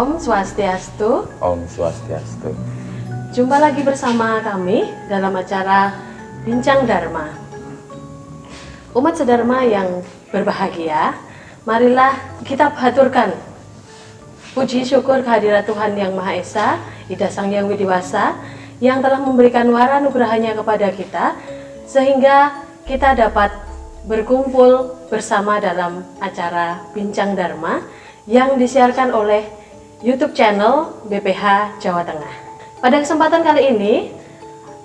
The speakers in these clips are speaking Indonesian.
Om Swastiastu. Om Swastiastu. Jumpa lagi bersama kami dalam acara Bincang Dharma. Umat sedharma yang berbahagia, marilah kita haturkan puji syukur kehadirat Tuhan Yang Maha Esa, Ida Sang Hyang Widiwasa, yang telah memberikan wara-nugrahanya kepada kita, sehingga kita dapat berkumpul bersama dalam acara Bincang Dharma yang disiarkan oleh YouTube channel BPH Jawa Tengah. Pada kesempatan kali ini,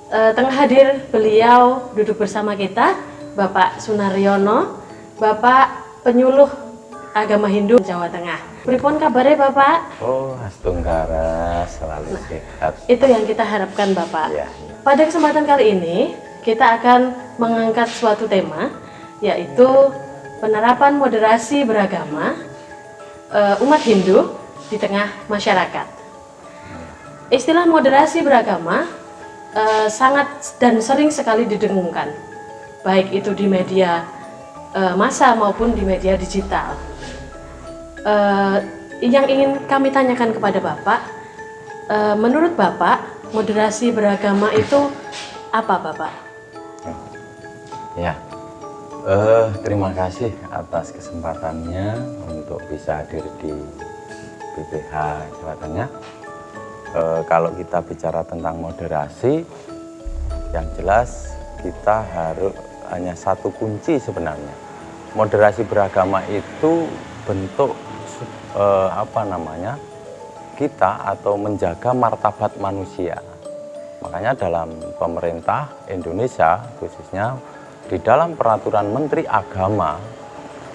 tengah hadir beliau duduk bersama kita, Bapak Sunaryono, Bapak penyuluh agama Hindu Jawa Tengah. Pripun kabarnya Bapak? Oh, Astunggara, selalu sehat. Itu yang kita harapkan Bapak. Ya. Pada kesempatan kali ini, kita akan mengangkat suatu tema, yaitu penerapan moderasi beragama umat Hindu di tengah masyarakat. Istilah moderasi beragama sangat dan sering sekali didengungkan, baik itu di media massa maupun di media digital. Yang ingin kami tanyakan kepada Bapak, menurut Bapak, moderasi beragama itu apa, Bapak? Ya, terima kasih atas kesempatannya untuk bisa hadir di BPH Jawa Tengah. Kalau kita bicara tentang moderasi, yang jelas kita harus hanya satu kunci sebenarnya. Moderasi beragama itu bentuk kita atau menjaga martabat manusia. Makanya dalam pemerintah Indonesia khususnya di dalam peraturan Menteri Agama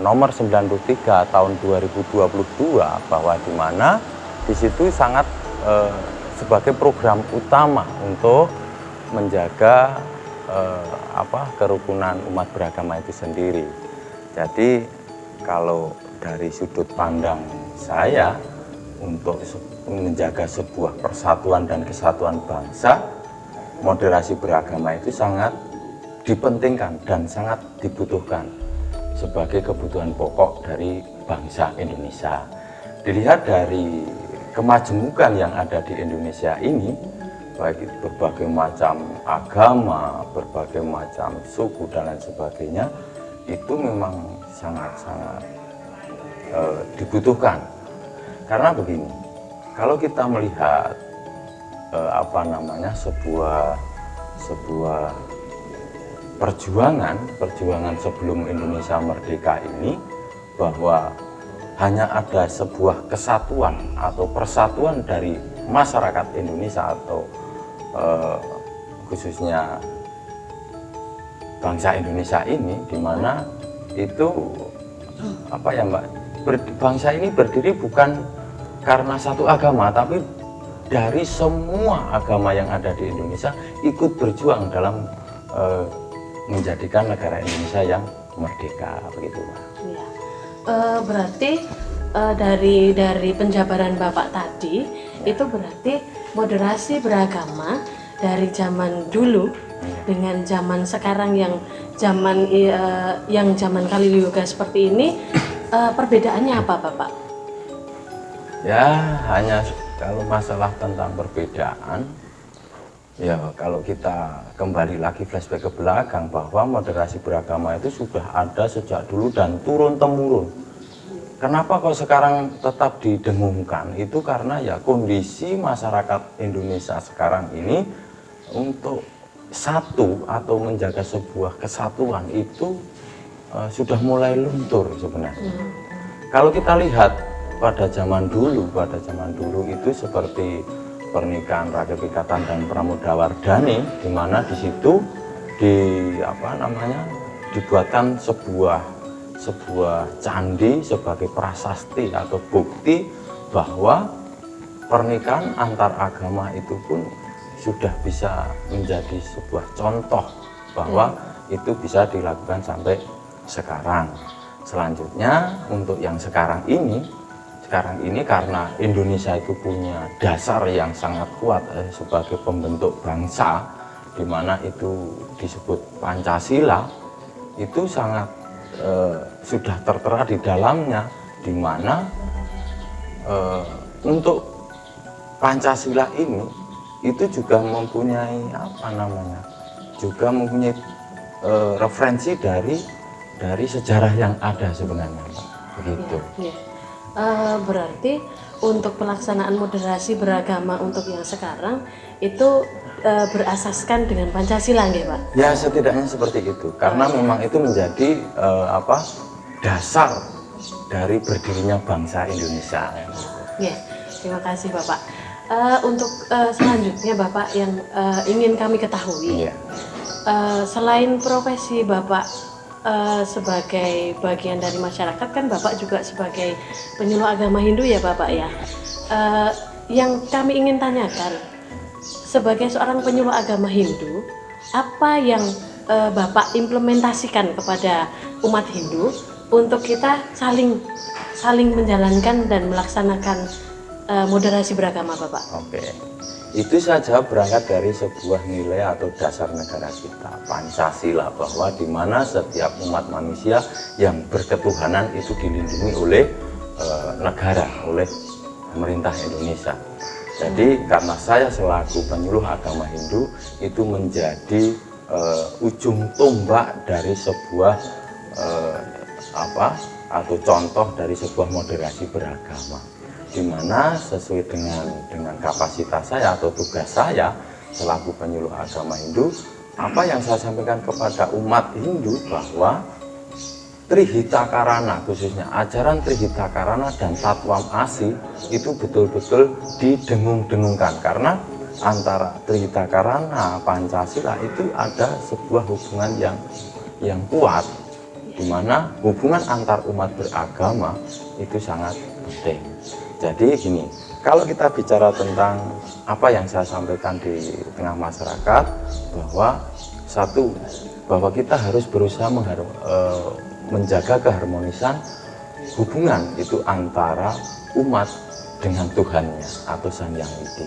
nomor 93 tahun 2022 bahwa di mana di situ sangat sebagai program utama untuk menjaga kerukunan umat beragama itu sendiri. Jadi kalau dari sudut pandang saya untuk menjaga sebuah persatuan dan kesatuan bangsa, moderasi beragama itu sangat dipentingkan dan sangat dibutuhkan sebagai kebutuhan pokok dari bangsa Indonesia. Dilihat dari kemajemukan yang ada di Indonesia ini, baik itu berbagai macam agama, berbagai macam suku dan lain sebagainya, itu memang sangat-sangat dibutuhkan. Karena begini, kalau kita melihat sebuah perjuangan sebelum Indonesia merdeka ini, bahwa hanya ada sebuah kesatuan atau persatuan dari masyarakat Indonesia atau khususnya bangsa Indonesia ini, di mana itu bangsa ini berdiri bukan karena satu agama, tapi dari semua agama yang ada di Indonesia ikut berjuang dalam menjadikan negara Indonesia yang merdeka, begitu Pak. Ya. Berarti dari penjabaran Bapak tadi, itu berarti moderasi beragama dari zaman dulu dengan zaman sekarang yang zaman Kali Yuga seperti ini, perbedaannya apa Bapak? Ya, hanya kalau masalah tentang perbedaan, ya kalau kita kembali lagi flashback ke belakang, bahwa moderasi beragama itu sudah ada sejak dulu dan turun-temurun. Kenapa kok sekarang tetap didengungkan? Itu karena ya kondisi masyarakat Indonesia sekarang ini untuk satu atau menjaga sebuah kesatuan itu sudah mulai luntur sebenarnya. Kalau kita lihat pada zaman dulu itu seperti pernikahan Rakyat Pikatan dan Pramodawardhani, di mana di situ dibuatkan sebuah candi sebagai prasasti atau bukti bahwa pernikahan antar agama itu pun sudah bisa menjadi sebuah contoh bahwa itu bisa dilakukan sampai sekarang. Selanjutnya untuk yang sekarang ini karena Indonesia itu punya dasar yang sangat kuat sebagai pembentuk bangsa, di mana itu disebut Pancasila, itu sangat sudah tertera di dalamnya, di mana untuk Pancasila ini itu juga mempunyai apa namanya, juga mempunyai referensi dari sejarah yang ada sebenarnya, Pak. Begitu. Ya. Berarti untuk pelaksanaan moderasi beragama untuk yang sekarang itu berasaskan dengan Pancasila, nggih, Pak? Ya, setidaknya seperti itu. Karena memang itu menjadi dasar dari berdirinya bangsa Indonesia. Ya, terima kasih Bapak. Untuk selanjutnya Bapak yang ingin kami ketahui, Iya. Selain profesi Bapak sebagai bagian dari masyarakat, kan Bapak juga sebagai penyuluh agama Hindu ya Bapak ya. Yang kami ingin tanyakan, sebagai seorang penyuluh agama Hindu, apa yang Bapak implementasikan kepada umat Hindu untuk kita saling menjalankan dan melaksanakan moderasi beragama Bapak? Oke. Itu saja berangkat dari sebuah nilai atau dasar negara kita, Pancasila, bahwa di mana setiap umat manusia yang berketuhanan itu dilindungi oleh negara, oleh pemerintah Indonesia. Jadi karena saya selaku penyuluh agama Hindu itu menjadi ujung tombak dari sebuah atau contoh dari sebuah moderasi beragama, di mana sesuai dengan kapasitas saya atau tugas saya selaku penyuluh agama Hindu, apa yang saya sampaikan kepada umat Hindu bahwa Trihita khususnya ajaran Trihita dan Tatwam Asi itu betul-betul didengung-dengungkan, karena antara Trihita Pancasila itu ada sebuah hubungan yang kuat, di mana hubungan antar umat beragama itu sangat penting. Jadi gini, kalau kita bicara tentang apa yang saya sampaikan di tengah masyarakat, bahwa kita harus berusaha menjaga keharmonisan hubungan itu antara umat dengan Tuhannya atau Sang Hyang Widi.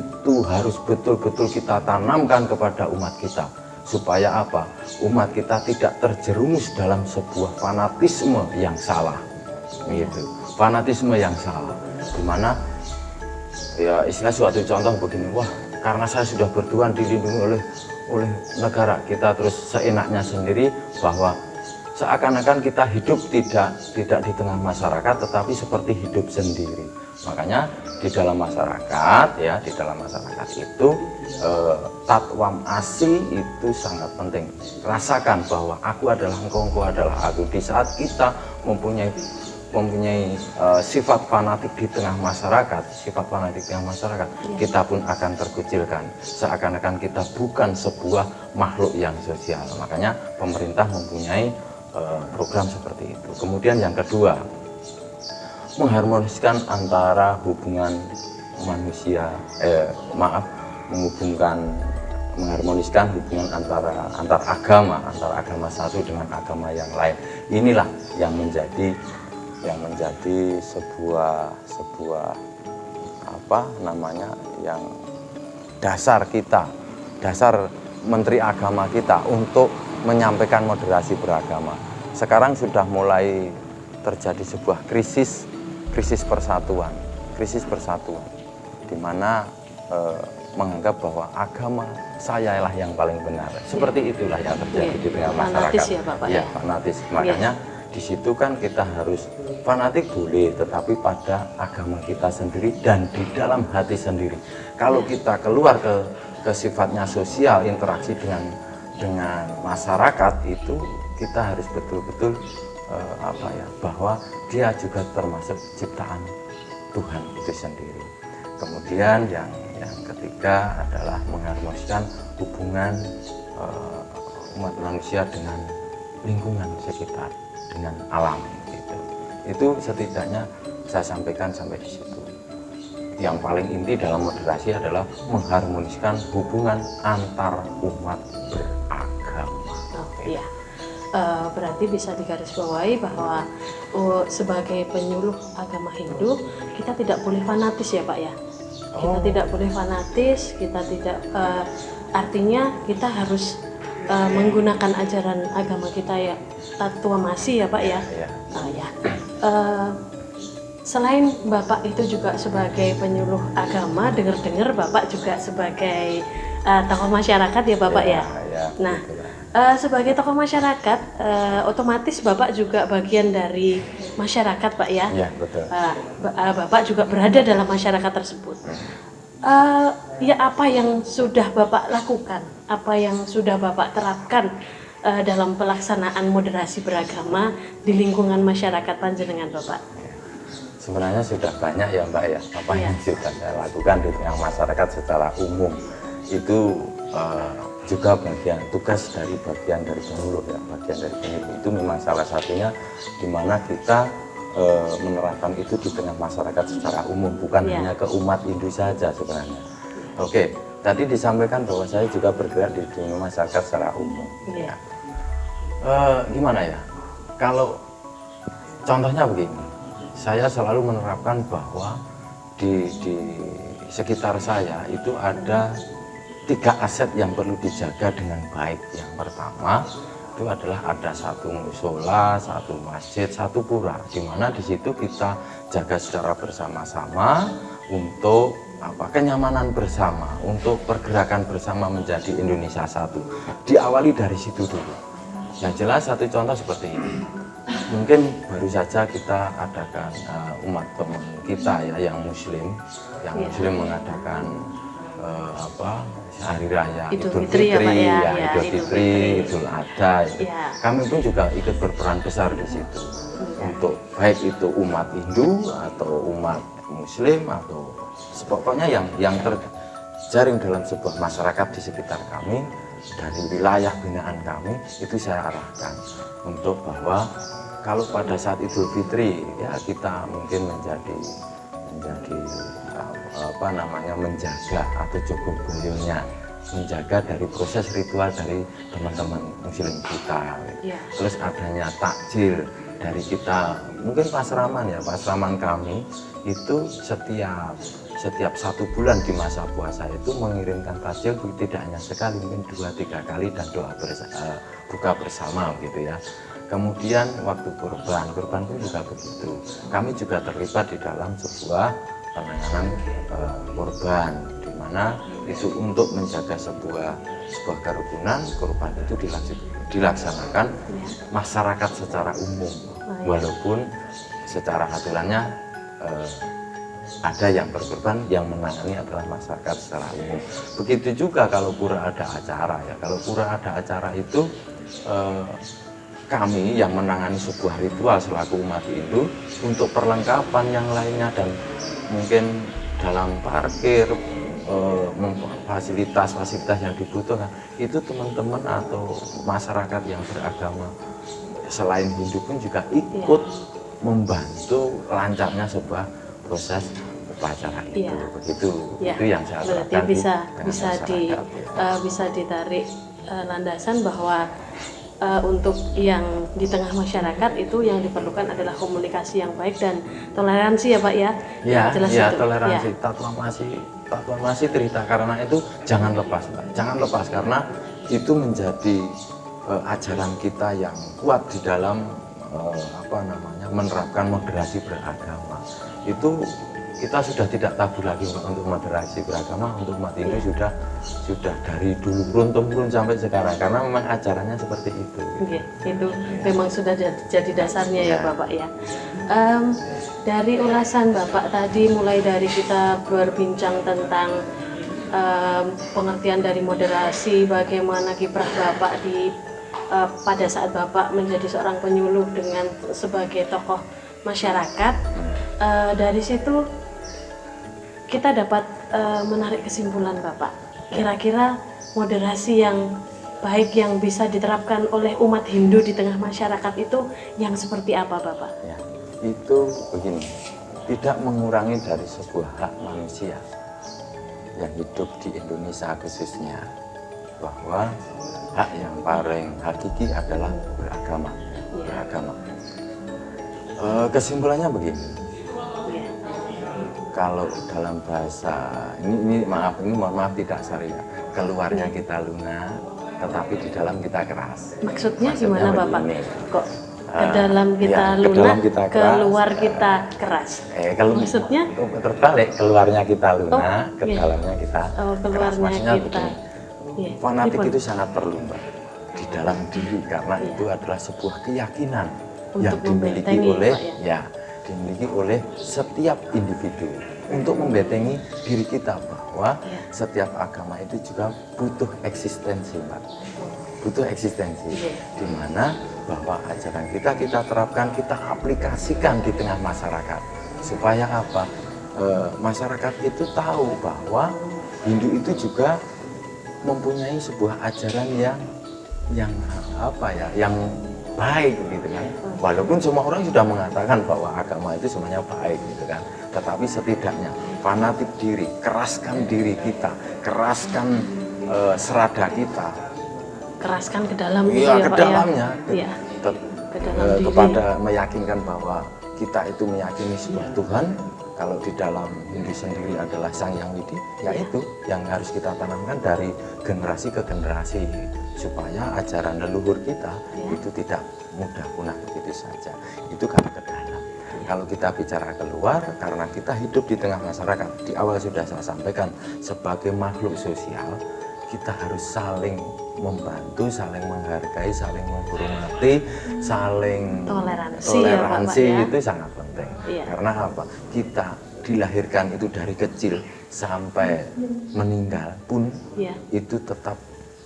Itu harus betul-betul kita tanamkan kepada umat kita, supaya apa? Umat kita tidak terjerumus dalam sebuah fanatisme yang salah. Gitu. Fanatisme yang salah, dimana ya istilah suatu contoh begini, wah karena saya sudah bertuhan dilindungi oleh negara, kita terus seenaknya sendiri, bahwa seakan-akan kita hidup tidak di tengah masyarakat tetapi seperti hidup sendiri. Makanya di dalam masyarakat itu Tatwam Asi itu sangat penting. Rasakan bahwa aku adalah engkau, engkau adalah aku. Di saat kita mempunyai sifat fanatik di tengah masyarakat, kita pun akan terkucilkan, seakan-akan kita bukan sebuah makhluk yang sosial. Makanya pemerintah mempunyai program seperti itu. Kemudian yang kedua, mengharmoniskan antara hubungan manusia, mengharmoniskan hubungan antar agama satu dengan agama yang lain. Inilah yang menjadi sebuah yang dasar Menteri Agama kita untuk menyampaikan moderasi beragama. Sekarang sudah mulai terjadi sebuah krisis persatuan, di mana menganggap bahwa agama saya lah yang paling benar. Seperti itulah yang terjadi di tengah masyarakat. Fanatis ya Bapak ya? Fanatis. Makanya di situ kan kita harus fanatik boleh, tetapi pada agama kita sendiri dan di dalam hati sendiri. Kalau kita keluar ke sifatnya sosial, interaksi dengan masyarakat, itu kita harus betul-betul bahwa dia juga termasuk ciptaan Tuhan itu sendiri. Kemudian yang ketiga adalah mengharmoniskan hubungan umat manusia dengan lingkungan sekitar, dengan alam gitu. Itu setidaknya saya sampaikan sampai di situ. Yang paling inti dalam moderasi adalah mengharmoniskan hubungan antar umat beragama. Iya. Berarti bisa digarisbawahi bahwa sebagai penyuluh agama Hindu kita tidak boleh fanatis ya Pak ya. Kita tidak boleh fanatis, kita tidak artinya kita harus menggunakan ajaran agama kita ya, Tatwam Asi ya Pak ya. Ya. selain Bapak itu juga sebagai penyuluh agama, dengar-dengar Bapak juga sebagai tokoh masyarakat ya Bapak ya. Nah, sebagai tokoh masyarakat, otomatis Bapak juga bagian dari masyarakat Pak ya. Iya, betul. Bapak juga berada dalam masyarakat tersebut. Ya apa yang sudah Bapak lakukan, apa yang sudah Bapak terapkan dalam pelaksanaan moderasi beragama di lingkungan masyarakat Panjenengan Bapak? Sebenarnya sudah banyak ya Mbak ya, apa yang sudah saya lakukan di tengah masyarakat secara umum. Itu juga tugas dari bagian dari penyuluh ya, bagian dari penyuluh itu memang salah satunya di mana kita menerapkan itu di tengah masyarakat secara umum, bukan hanya ke umat Hindu saja sebenarnya. Oke, tadi disampaikan bahwa saya juga bergerak di dunia masyarakat secara umum. Ya. Gimana ya? Kalau contohnya begini, saya selalu menerapkan bahwa di sekitar saya itu ada 3 aset yang perlu dijaga dengan baik. Yang pertama itu adalah ada satu musola, satu masjid, satu pura, di mana di situ kita jaga secara bersama-sama untuk kenyamanan bersama, untuk pergerakan bersama menjadi Indonesia satu. Diawali dari situ dulu. Yang jelas satu contoh seperti ini. Mungkin baru saja kita adakan umat teman kita ya yang Muslim mengadakan hari raya Idul Fitri, Idul Fitri, Idul Adha. Kami pun juga ikut berperan besar di situ. Untuk baik itu umat Hindu atau umat Muslim atau pokoknya yang terjaring dalam sebuah masyarakat di sekitar kami, dari wilayah binaan kami itu saya arahkan untuk bahwa kalau pada saat Idul Fitri ya kita mungkin menjadi menjaga atau jogo boyonya, menjaga dari proses ritual dari teman-teman Muslim kita. Terus adanya takjil dari kita, mungkin pasraman kami itu setiap 1 bulan di masa puasa itu mengirimkan takjil tidak hanya sekali, mungkin 2-3 kali, dan doa buka bersama gitu ya. Kemudian waktu kurban pun juga begitu. Kami juga terlibat di dalam sebuah penanganan kurban, di mana itu untuk menjaga sebuah kerukunan. Kurban itu dilaksanakan masyarakat secara umum, walaupun secara aturannya ada yang berkorban, yang menangani adalah masyarakat secara umum. Begitu juga kalau pura ada acara ya. Kalau pura ada acara itu kami yang menangani sebuah ritual selaku umat Hindu untuk perlengkapan yang lainnya, dan mungkin dalam parkir, fasilitas yang dibutuhkan itu teman-teman atau masyarakat yang beragama selain Hindu pun juga ikut membantu lancarnya sebuah proses upacara itu. Begitu itu yang saya berarti bisa ditarik landasan bahwa untuk yang di tengah masyarakat itu yang diperlukan adalah komunikasi yang baik dan toleransi ya Pak ya. Jelas ya, itu. Toleransi, tatuan cerita, karena itu jangan lepas Pak. Jangan lepas karena itu menjadi ajaran kita yang kuat di dalam menerapkan moderasi beragama. Itu kita sudah tidak tabu lagi untuk moderasi beragama. Untuk umat Hindu sudah dari dulu turun sampai sekarang, karena memang ajarannya seperti itu. Itu memang sudah jadi dasarnya ya Bapak ya. Dari ulasan Bapak tadi, mulai dari kita berbincang tentang pengertian dari moderasi, bagaimana kiprah Bapak pada saat Bapak menjadi seorang penyuluh dengan sebagai tokoh masyarakat, dari situ kita dapat menarik kesimpulan Bapak. Kira-kira moderasi yang baik yang bisa diterapkan oleh umat Hindu di tengah masyarakat itu yang seperti apa Bapak? Ya, itu begini, tidak mengurangi dari sebuah hak manusia yang hidup di Indonesia khususnya, bahwa hak yang paling hakiki adalah beragama. Kesimpulannya begini, kalau dalam bahasa mohon maaf tidak syariah, keluarnya kita lunak, tetapi di dalam kita keras. Maksudnya gimana Bapak? Begini, Kok Ke dalam kita ke lunak, dalam kita keras, keluar kita keras. Kalau Maksudnya? terbalik, keluarnya kita lunak, ke iya. dalamnya kita keras. Keluarnya Maksudnya kita. begini, Iya. fanatik Pripun? itu sangat perlu Mbak di dalam diri karena Iya. itu adalah sebuah keyakinan Untuk yang dimiliki membentengi, oleh Pak, ya? dimiliki oleh setiap individu untuk membentengi diri kita bahwa Iya. setiap agama itu juga butuh eksistensi Mbak, butuh eksistensi Iya. di mana bahwa ajaran kita terapkan, kita aplikasikan di tengah masyarakat supaya apa? Masyarakat itu tahu bahwa Hindu itu juga mempunyai sebuah ajaran yang apa ya, yang baik gitu kan. Walaupun semua orang sudah mengatakan bahwa agama itu semuanya baik gitu kan, tetapi setidaknya fanatik diri, keraskan diri kita, keraskan serada kita, Keraskan ke dalam gitu iya ya, ke Pak, dalamnya, ya? Iya. Ke dalam diri. kepada meyakinkan bahwa kita itu meyakini sebuah Tuhan. Kalau di dalam Hindu sendiri adalah Sang Yang Widi, yaitu yang harus kita tanamkan dari generasi ke generasi supaya ajaran leluhur kita itu tidak mudah punah begitu saja. Itu kalau ke dalam. Kalau kita bicara keluar, karena kita hidup di tengah masyarakat, di awal sudah saya sampaikan, sebagai makhluk sosial, kita harus saling membantu, saling menghargai, saling menghormati, saling toleransi ya, Pak, ya? Itu sangat penting. Iya. Karena apa? Kita dilahirkan itu dari kecil sampai meninggal pun Iya. itu tetap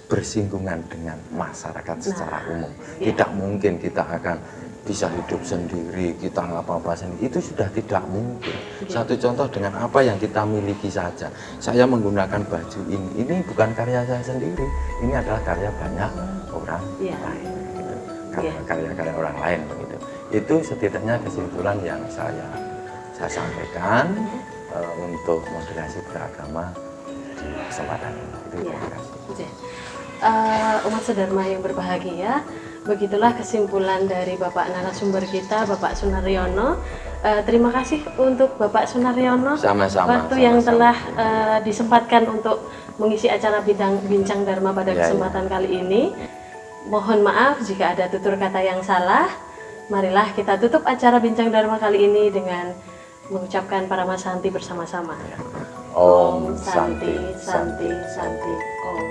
bersinggungan dengan masyarakat secara umum. Iya. Tidak mungkin kita akan bisa hidup sendiri, kita apa-apa sendiri, itu sudah tidak mungkin. Satu contoh dengan apa yang kita miliki saja. Saya menggunakan baju ini bukan karya saya sendiri, ini adalah karya banyak orang lain, gitu. Karya-karya orang lain begitu. Itu setidaknya kesimpulan yang saya sampaikan untuk moderasi beragama di kesempatan ini. Itu terima kasih. Umat sedharma yang berbahagia, begitulah kesimpulan dari Bapak narasumber kita, Bapak Sunaryono. Terima kasih untuk Bapak Sunaryono Sama-sama, waktu yang sama-sama. telah disempatkan untuk mengisi acara Bincang Dharma pada kesempatan kali ini. Mohon maaf jika ada tutur kata yang salah. Marilah kita tutup acara Bincang Dharma kali ini dengan mengucapkan Paramasanti bersama-sama. Om Santi, Santi, Santi, Santi, Om.